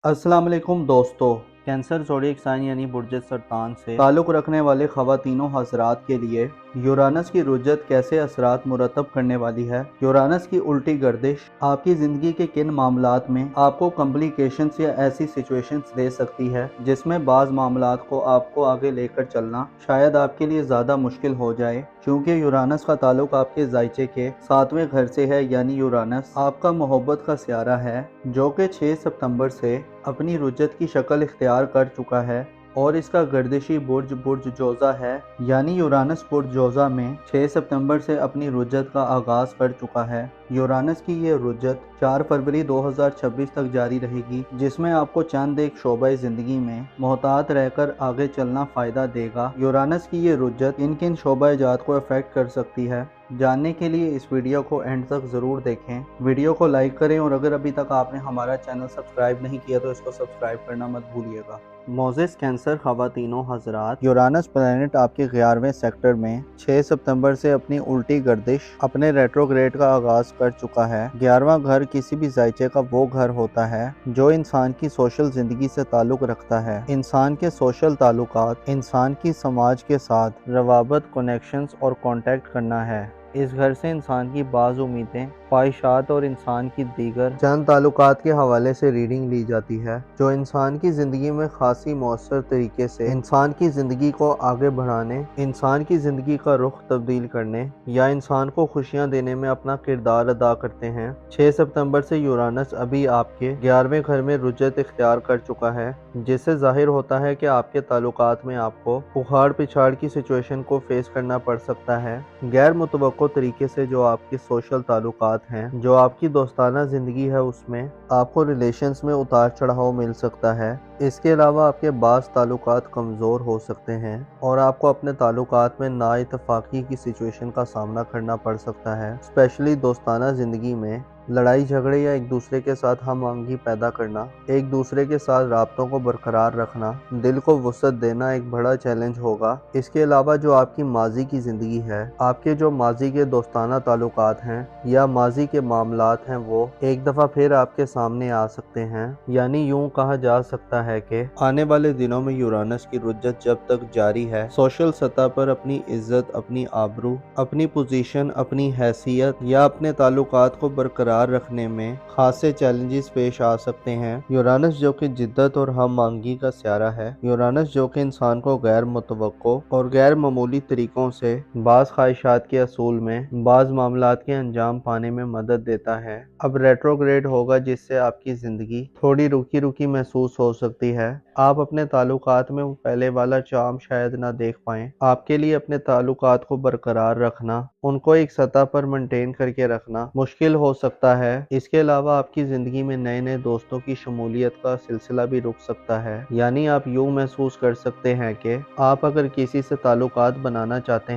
अस्सलाम वालेकुम दोस्तों। कैंसर ज़ोडिएक साइन यानी बुर्ज सरतान से ताल्लुक़ रखने वाले ख़वातीनों हज़रात के लिए यूरानस की रुजत कैसे असरात मुरतब करने वाली है। यूरानस की उल्टी गर्दिश आपकी ज़िंदगी के किन मामलात में आपको कॉम्प्लिकेशंस या ऐसी सिचुएशंस दे सकती है जिसमें बाज़ मामलात को आपको आगे लेकर चलना शायद आपके लिए ज़्यादा मुश्किल हो जाए, क्योंकि यूरानस का ताल्लुक आपके ज़ायचे के 7वें घर से है। यानी यूरानस आपका मोहब्बत का सियारा है जो कि 6 सितंबर से अपनी रुजत की शक्ल इख्तियार कर चुका है और इसका गर्दिशी बुर्ज बुर्ज जोज़ा है। यानी यूरानस बुर्ज जोज़ा में 6 सितंबर से अपनी रुजत का आगाज़ कर चुका है। यूरानस की ये रुजत 4 फरवरी 2026 तक जारी रहेगी, जिसमें आपको चंद एक शोबे ज़िंदगी में मोहतात रहकर आगे चलना फ़ायदा देगा। यूरानस की ये रुजत किन किन शोबा जात को अफेक्ट कर सकती है, जानने के लिए इस वीडियो को एंड तक ज़रूर देखें। वीडियो को लाइक करें और अगर अभी तक आपने हमारा चैनल सब्सक्राइब नहीं किया तो इसको सब्सक्राइब करना मत भूलिएगा। मोज़ेस कैंसर ख़वातीनों हज़रात, यूरानस प्लैनेट आपके 11वें सेक्टर में 6 सितंबर से अपनी उल्टी गर्दिश अपने रेट्रोग्रेड का आगाज़ कर चुका है। 11वां घर किसी भी ज़ायचे का वो घर होता है जो इंसान की सोशल ज़िंदगी से ताल्लुक़ रखता है। इंसान के सोशल ताल्लुकात, इंसान की समाज के साथ रवाबत, कनेक्शंस और कॉन्टैक्ट करना है। इस घर से इंसान की बाज़ उम्मीदें, ख्वाहिशात और इंसान की दीगर चंद ताल्लुकात के हवाले से रीडिंग ली जाती है जो इंसान की ज़िंदगी में खासी मौसर तरीके से इंसान की ज़िंदगी को आगे बढ़ाने, इंसान की ज़िंदगी का रुख तब्दील करने या इंसान को खुशियाँ देने में अपना किरदार अदा करते हैं। 6 सितंबर से यूरानस अभी आपके 11वें घर में रुजत इख्तियार कर चुका है, जिससे जाहिर होता है कि आपके ताल्लुकात में आपको उखाड़ पिछाड़ की सिचुएशन को फेस करना पड़ सकता है। गैर मुतवक्को तरीके से जो आपके सोशल ताल्लुकात हैं, जो आपकी दोस्ताना ज़िंदगी है, उसमें आपको रिलेशंस में उतार चढ़ाव मिल सकता है। इसके अलावा आपके बाज़ ताल्लुकात कमज़ोर हो सकते हैं और आपको अपने ताल्लुकात में नाइतफाक़ी की सिचुएशन का सामना करना पड़ सकता है। स्पेशली दोस्ताना ज़िंदगी में लड़ाई झगड़े या एक दूसरे के साथ हम आहंगी पैदा करना, एक दूसरे के साथ राब्तों को बरकरार रखना, दिल को वुसअत देना एक बड़ा चैलेंज होगा। इसके अलावा जो आपकी माजी की ज़िंदगी है, आपके जो माजी के दोस्ताना ताल्लुकात हैं या माजी के मामलात हैं, वो एक दफ़ा फिर आपके सामने आ सकते हैं। यानी यूँ कहा जा सकता है कि आने वाले दिनों में यूरानस की रुजत जब तक जारी है, सोशल सतह पर अपनी इज्जत, अपनी आबरू, अपनी पोजीशन, अपनी हैसियत या अपने ताल्लुकात को बरकरार रखने में खासे चैलेंजेस पेश आ सकते हैं। यूरानस जो कि जिद्दत और हम मांगी का सियारा है, यूरानस जो कि इंसान को गैर मुतवक्को और गैर मामूली तरीकों से बाज़ ख्वाहिशात के असूल में, बाज़ मामलात के अंजाम पाने में मदद देता है, अब रेट्रोग्रेड होगा, जिससे आपकी ज़िंदगी थोड़ी रुकी रुकी महसूस हो सकती है। आप अपने ताल्लुकात में पहले वाला चार्म शायद ना देख पाएं। आपके लिए अपने ताल्लुकात को बरकरार रखना, उनको एक सतह पर मेंटेन करके रखना मुश्किल हो सकता है। इसके अलावा आपकी ज़िंदगी में नए नए दोस्तों की शमूलियत का सिलसिला भी रुक सकता है। यानी आप यूँ महसूस कर सकते हैं कि आप अगर किसी से ताल्लुकात बनाना चाहते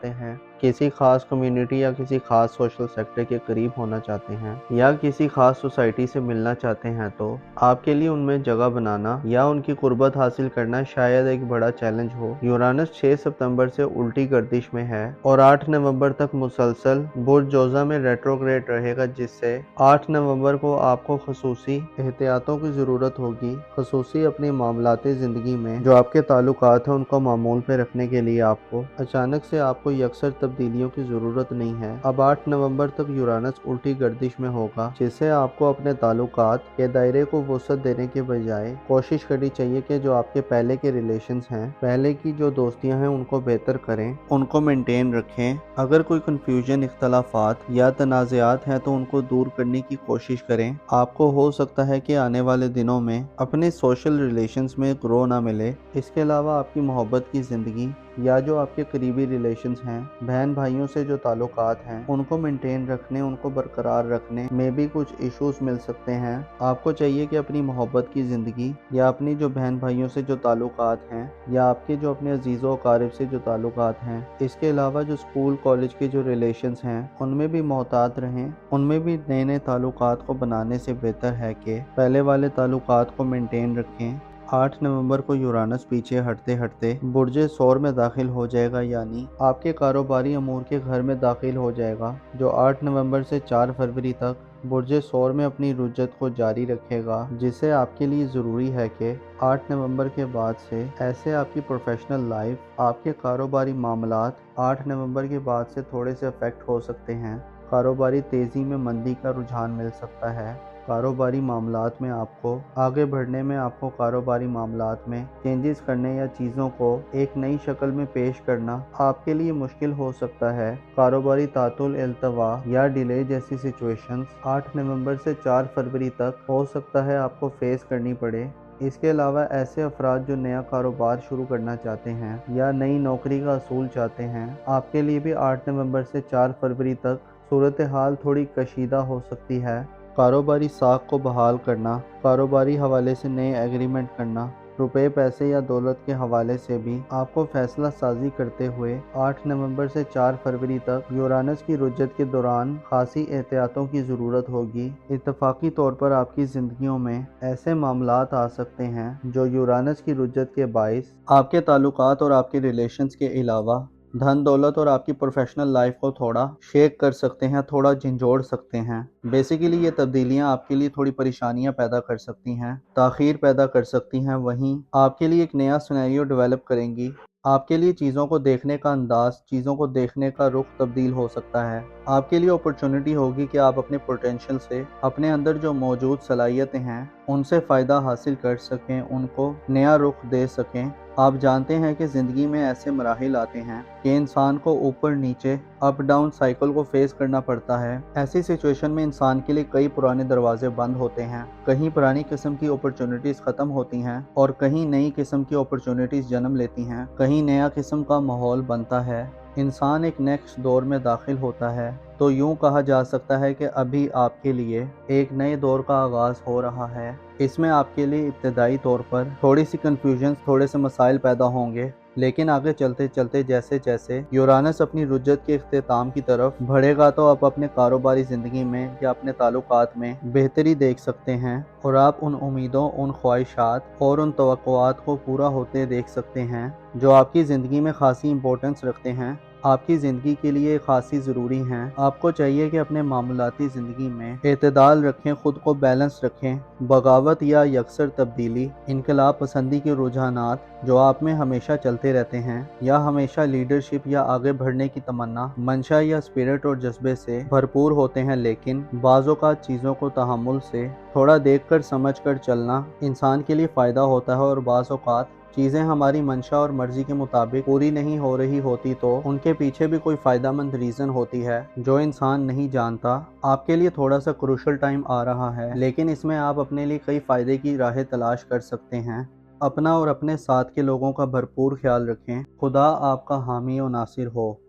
हैं, किसी खास कम्युनिटी या किसी खास सोशल सेक्टर के करीब होना चाहते हैं या किसी खास सोसाइटी से मिलना चाहते हैं, तो आपके लिए उनमें जगह बनाना या उनकी कुर्बत हासिल करना शायद एक बड़ा चैलेंज हो। यूरानस 6 सितंबर से उल्टी गर्दिश में है और 8 नवंबर तक मुसलसल बुर्ज जोज़ा में रेट्रोग्रेड रहेगा, जिससे 8 नवंबर को आपको खसूसी एहतियातों की ज़रूरत होगी। खसूसी अपनी मामलाती ज़िंदगी में जो आपके ताल्लुकात हैं उनको मामूल पे रखने के लिए आपको अचानक से आपको यकसर तब्दीलियों की ज़रूरत नहीं है। अब 8 नवंबर तक यूरानस उल्टी गर्दिश में होगा, जिससे आपको अपने ताल्लुकात के दायरे को वुसअत देने के बजाय कोशिश करनी चाहिए कि जो आपके पहले के रिलेशंस हैं, पहले की जो दोस्तियां हैं, उनको बेहतर करें, उनको मेंटेन रखें। अगर कोई कन्फ्यूजन, इख्तलाफात या तनाज़ात हैं तो उनको दूर करने की कोशिश करें। आपको हो सकता है कि आने वाले दिनों में अपने सोशल रिलेशंस में ग्रो ना मिले। इसके अलावा आपकी मोहब्बत की ज़िंदगी या जो आपके करीबी रिलेशंस हैं, बहन भाइयों से जो ताल्लुकात हैं, उनको मेंटेन रखने, उनको बरकरार रखने में भी कुछ इश्यूज मिल सकते हैं। आपको चाहिए कि अपनी मोहब्बत की ज़िंदगी या अपनी जो बहन भाइयों से जो ताल्लुकात हैं या आपके जो अपने अजीज़ों अकारिब से जो ताल्लुकात हैं, इसके अलावा जो स्कूल कॉलेज के जो रिलेशंस हैं, उनमें भी मोहतात रहें। उनमें भी नए नए ताल्लुकात को बनाने से बेहतर है कि पहले वाले ताल्लुकात को मेंटेन रखें। 8 नवंबर को यूरानस पीछे हटते हटते बुर्ज सौर में दाखिल हो जाएगा, यानी आपके कारोबारी अमूर के घर में दाखिल हो जाएगा, जो 8 नवंबर से 4 फरवरी तक बुर्ज सौर में अपनी रुजत को जारी रखेगा, जिससे आपके लिए ज़रूरी है कि 8 नवंबर के बाद से ऐसे आपकी प्रोफेशनल लाइफ, आपके कारोबारी मामलात 8 नवंबर के बाद से थोड़े से अफेक्ट हो सकते हैं। कारोबारी तेज़ी में मंदी का रुझान मिल सकता है। कारोबारी मामलात में आपको आगे बढ़ने में आपको कारोबारी मामलात में चेंजेस करने या चीज़ों को एक नई शक्ल में पेश करना आपके लिए मुश्किल हो सकता है। कारोबारी तातुल इल्तवा या डिले जैसी सिचुएशंस 8 नवंबर से 4 फरवरी तक हो सकता है आपको फेस करनी पड़े। इसके अलावा ऐसे अफराद जो नया कारोबार शुरू करना चाहते हैं या नई नौकरी का असूल चाहते हैं, आपके लिए भी 8 नवंबर से 4 फरवरी तक सूरत हाल थोड़ी कशीदा हो सकती है। कारोबारी साख को बहाल करना, कारोबारी हवाले से नए एग्रीमेंट करना, रुपए पैसे या दौलत के हवाले से भी आपको फैसला साजी करते हुए 8 नवंबर से 4 फरवरी तक यूरानस की रुजत के दौरान खासी एहतियातों की ज़रूरत होगी। इत्तफाकी तौर पर आपकी ज़िंदगियों में ऐसे मामलात आ सकते हैं जो यूरानस की रुजत के बाइस आपके ताल्लुकात और आपके रिलेशंस के अलावा धन दौलत और आपकी प्रोफेशनल लाइफ को थोड़ा शेक कर सकते हैं, थोड़ा झंझोड़ सकते हैं। बेसिकली ये तब्दीलियां आपके लिए थोड़ी परेशानियां पैदा कर सकती हैं, ताख़ीर पैदा कर सकती हैं, वहीं आपके लिए एक नया सिनेरियो डेवलप करेंगी। आपके लिए चीज़ों को देखने का अंदाज, चीज़ों को देखने का रुख तब्दील हो सकता है। आपके लिए अपॉर्चुनिटी होगी कि आप अपने पोटेंशियल से, अपने अंदर जो मौजूद सलाहियतें हैं उनसे फ़ायदा हासिल कर सकें, उनको नया रुख दे सकें। आप जानते हैं कि ज़िंदगी में ऐसे मराहिल आते हैं कि इंसान को ऊपर नीचे अप डाउन साइकिल को फेस करना पड़ता है। ऐसी सिचुएशन में इंसान के लिए कई पुराने दरवाजे बंद होते हैं, कहीं पुरानी किस्म की अपॉर्चुनिटीज़ ख़त्म होती हैं और कहीं नई किस्म की अपॉर्चुनिटीज़ जन्म लेती हैं, कहीं नया किस्म का माहौल बनता है। इंसान एक नेक्स्ट दौर में दाखिल होता है, तो यूँ कहा जा सकता है कि अभी आपके लिए एक नए दौर का आगाज़ हो रहा है। इसमें आपके लिए इब्तदाई तौर पर थोड़ी सी कन्फ्यूजन, थोड़े से मसाइल पैदा होंगे, लेकिन आगे चलते चलते जैसे जैसे यूरानस अपनी रुजत के इख्तिताम की तरफ बढ़ेगा तो आप अपने कारोबारी ज़िंदगी में या अपने ताल्लुकात में बेहतरी देख सकते हैं और आप उन उम्मीदों, उन ख्वाहिशात और उन तवक्कुआत को पूरा होते देख सकते हैं जो आपकी ज़िंदगी में खासी इंपॉर्टेंस रखते हैं, आपकी ज़िंदगी के लिए खासी ज़रूरी हैं। आपको चाहिए कि अपने मामूलाती ज़िंदगी में एतदाल रखें, ख़ुद को बैलेंस रखें। बगावत या यकसर तब्दीली, इनकलाब पसंदी के रुझानात जो आप में हमेशा चलते रहते हैं, या हमेशा लीडरशिप या आगे बढ़ने की तमन्ना, मंशा या स्पिरिट और जज्बे से भरपूर होते हैं, लेकिन बाज़ औक़ात चीज़ों को तहम्मुल से थोड़ा देख कर समझ कर चलना इंसान के लिए फ़ायदा होता है। और बाज़ औक़ात चीज़ें हमारी मंशा और मर्ज़ी के मुताबिक पूरी नहीं हो रही होती तो उनके पीछे भी कोई फ़ायदेमंद रीज़न होती है जो इंसान नहीं जानता। आपके लिए थोड़ा सा क्रूशल टाइम आ रहा है, लेकिन इसमें आप अपने लिए कई फ़ायदे की राहें तलाश कर सकते हैं। अपना और अपने साथ के लोगों का भरपूर ख्याल रखें। खुदा आपका हामी और नासिर हो।